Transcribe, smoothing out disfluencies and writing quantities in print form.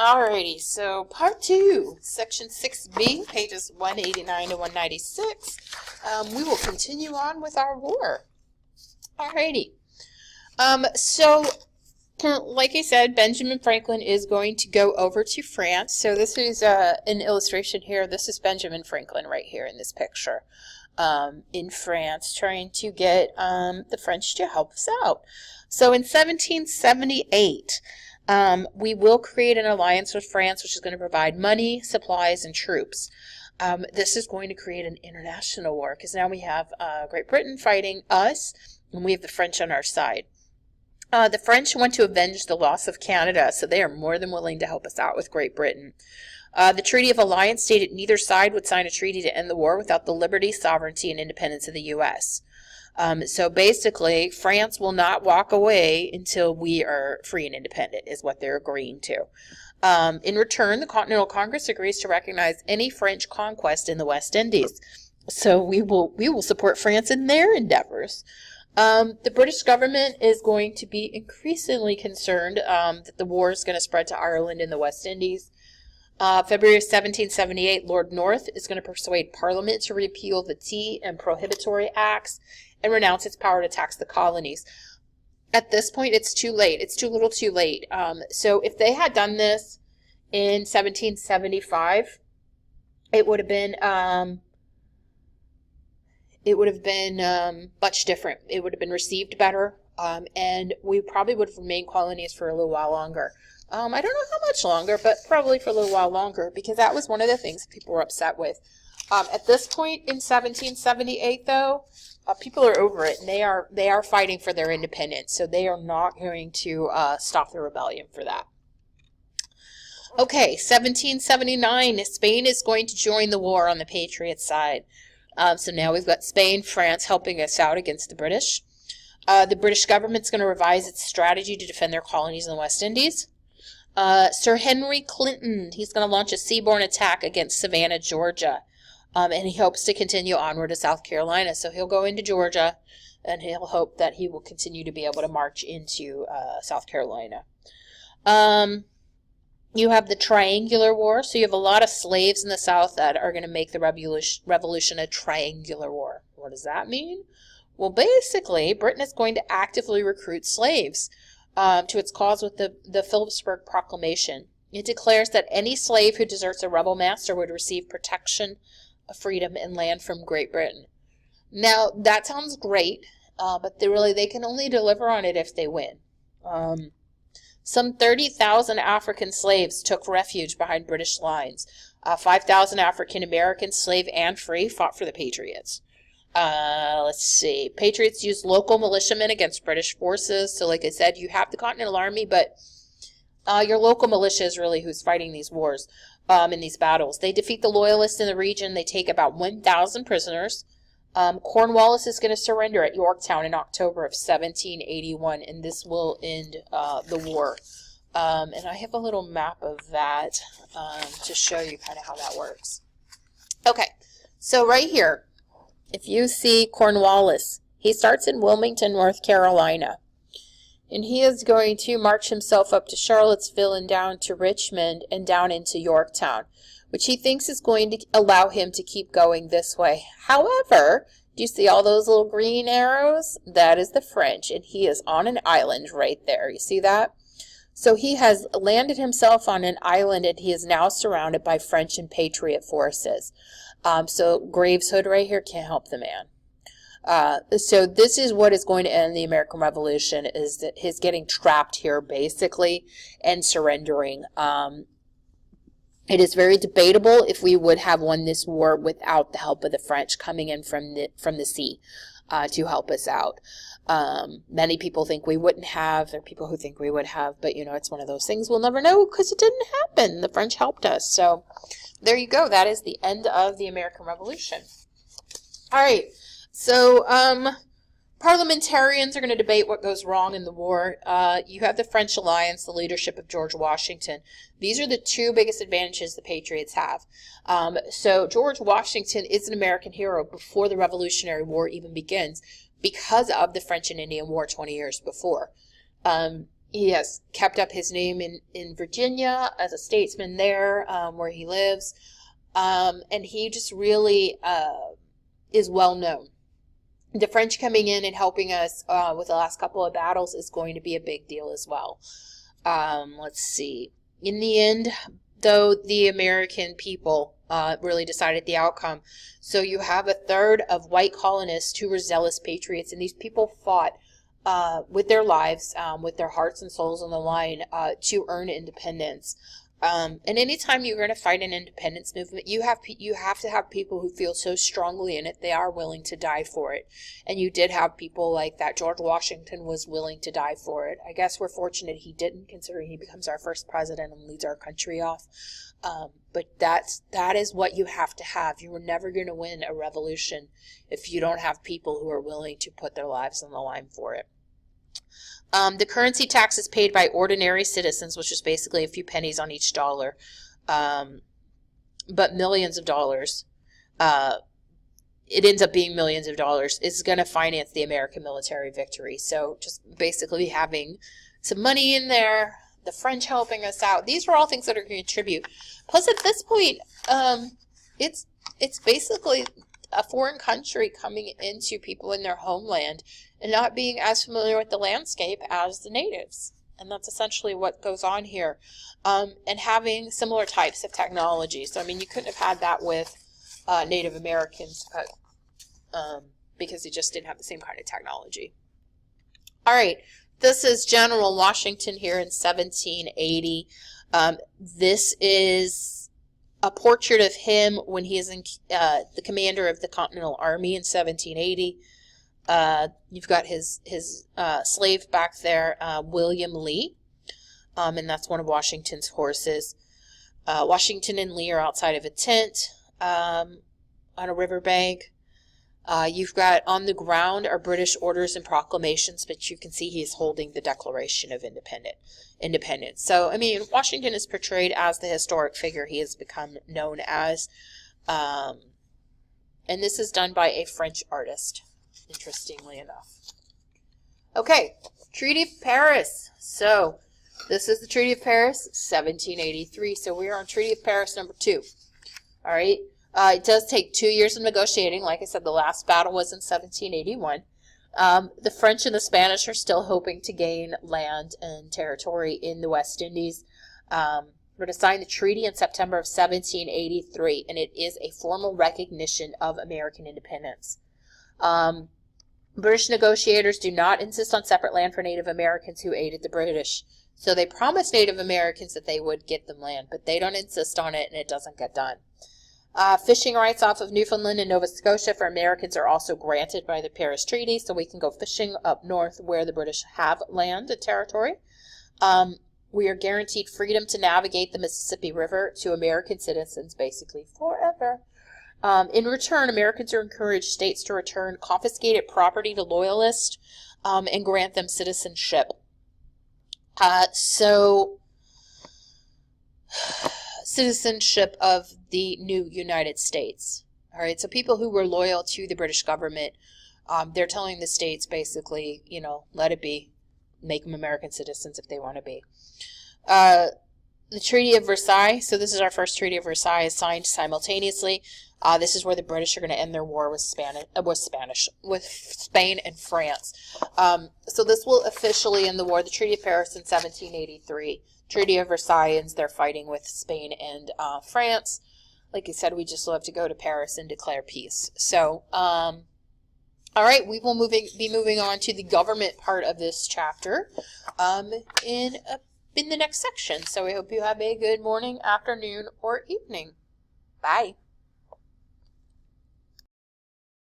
Alrighty, so part 2, section 6B, pages 189 to 196. We will continue on with our war. Alrighty. So, like I said, Benjamin Franklin is going to go over to France. So this is an illustration here. This is Benjamin Franklin right here in this picture. In France, trying to get the French to help us out. So in 1778, we will create an alliance with France, which is going to provide money, supplies, and troops. This is going to create an international war because now we have Great Britain fighting us, and we have the French on our side. The French want to avenge the loss of Canada, so they are more than willing to help us out with Great Britain. The Treaty of Alliance stated neither side would sign a treaty to end the war without the liberty, sovereignty, and independence of the U.S. So basically, France will not walk away until we are free and independent, is what they're agreeing to. In return, the Continental Congress agrees to recognize any French conquest in the West Indies. So we will support France in their endeavors. The British government is going to be increasingly concerned that the war is going to spread to Ireland and the West Indies. February 1778, Lord North is going to persuade Parliament to repeal the Tea and Prohibitory Acts and renounce its power to tax the colonies. At this point, it's too late. It's too little too late. So if they had done this in 1775, it would have been much different. It would have been received better, and we probably would have remained colonies for a little while longer. I don't know how much longer, but probably for a little while longer, because that was one of the things people were upset with. At this point in 1778, though, people are over it, and they are fighting for their independence, so they are not going to stop the rebellion for that. Okay, 1779, Spain is going to join the war on the Patriots side. So now we've got Spain, France helping us out against the British. The British government's going to revise its strategy to defend their colonies in the West Indies. Sir Henry Clinton, he's going to launch a seaborne attack against Savannah, Georgia. And he hopes to continue onward to South Carolina. So he'll go into Georgia, and he'll hope that he will continue to be able to march into South Carolina. You have the Triangular War. So you have a lot of slaves in the South that are going to make the revolution a triangular war. What does that mean? Well, basically, Britain is going to actively recruit slaves to its cause with the Philipsburg Proclamation. It declares that any slave who deserts a rebel master would receive protection, freedom, and land from Great Britain. Now, that sounds great, but they can only deliver on it if they win. Some 30,000 African slaves took refuge behind British lines. 5,000 African Americans, slave and free, fought for the Patriots. Let's see. Patriots used local militiamen against British forces. So like I said, you have the Continental Army, but your local militia is really who's fighting these wars, in these battles. They defeat the Loyalists in the region. They take about 1,000 prisoners. Cornwallis is going to surrender at Yorktown in October of 1781, and this will end the war. And I have a little map of that to show you kind of how that works. Okay, so right here, if you see Cornwallis, he starts in Wilmington, North Carolina. And he is going to march himself up to Charlottesville and down to Richmond and down into Yorktown, which he thinks is going to allow him to keep going this way. However, do you see all those little green arrows? That is the French, and he is on an island right there. You see that? So he has landed himself on an island, and he is now surrounded by French and Patriot forces. So Graves Hood right here can't help the man. So this is what is going to end the American Revolution, is that his getting trapped here basically and surrendering. It is very debatable if we would have won this war without the help of the French coming in from the sea to help us out. Many people think we wouldn't have. There are people who think we would have, but it's one of those things we'll never know because it didn't happen. The French helped us. So there you go. That is the end of the American Revolution. All right. So, parliamentarians are going to debate what goes wrong in the war. You have the French alliance, the leadership of George Washington. These are the two biggest advantages the Patriots have. So George Washington is an American hero before the Revolutionary War even begins because of the French and Indian War 20 years before. he has kept up his name in Virginia as a statesman there, where he lives. And he just really is well known. The French coming in and helping us with the last couple of battles is going to be a big deal as well. Let's see. In the end, though, the American people really decided the outcome. So you have a third of white colonists who were zealous patriots, and these people fought with their lives, with their hearts and souls on the line to earn independence. And anytime you're going to fight an independence movement, you have to have people who feel so strongly in it they are willing to die for it. And you did have people like that. George Washington was willing to die for it. I guess we're fortunate he didn't, considering he becomes our first president and leads our country off. But that is what you have to have. You are never going to win a revolution if you don't have people who are willing to put their lives on the line for it. The currency tax is paid by ordinary citizens, which is basically a few pennies on each dollar, but millions of dollars. It ends up being millions of dollars. Is going to finance the American military victory. So just basically having some money in there, the French helping us out. These are all things that are going to contribute. Plus, at this point, it's basically a foreign country coming into people in their homeland and not being as familiar with the landscape as the natives. And that's essentially what goes on here. And having similar types of technology. So, I mean, you couldn't have had that with Native Americans, but, because they just didn't have the same kind of technology. All right, this is General Washington here in 1780. This is a portrait of him when he is the commander of the Continental Army in 1780. You've got his slave back there, William Lee, and that's one of Washington's horses. Washington and Lee are outside of a tent on a riverbank. You've got on the ground are British orders and proclamations, but you can see he is holding the Declaration of Independence. So, I mean, Washington is portrayed as the historic figure he has become known as. And this is done by a French artist, interestingly enough. Okay, Treaty of Paris. So, this is the Treaty of Paris, 1783. So, we are on Treaty of Paris number 2. All right. It does take 2 years of negotiating. Like I said, the last battle was in 1781. The French and the Spanish are still hoping to gain land and territory in the West Indies. We're to sign the treaty in September of 1783, and it is a formal recognition of American independence. British negotiators do not insist on separate land for Native Americans who aided the British. So they promised Native Americans that they would get them land, but they don't insist on it, and it doesn't get done. Fishing rights off of Newfoundland and Nova Scotia for Americans are also granted by the Paris Treaty, so we can go fishing up north where the British have land and territory. We are guaranteed freedom to navigate the Mississippi River to American citizens basically forever. In return, Americans are encouraged states to return confiscated property to loyalists and grant them citizenship. Citizenship of the new United States. All right, so people who were loyal to the British government, they're telling the states basically, you know, let it be. Make them American citizens if they want to be. The Treaty of Versailles, so this is our first Treaty of Versailles, is signed simultaneously. This is where the British are going to end their war with Spain and France. So this will officially end the war. The Treaty of Paris in 1783. Treaty of Versailles, they're fighting with Spain and France. Like I said, we just love to go to Paris and declare peace. So, all right, we will be moving on to the government part of this chapter in the next section. So we hope you have a good morning, afternoon, or evening. Bye.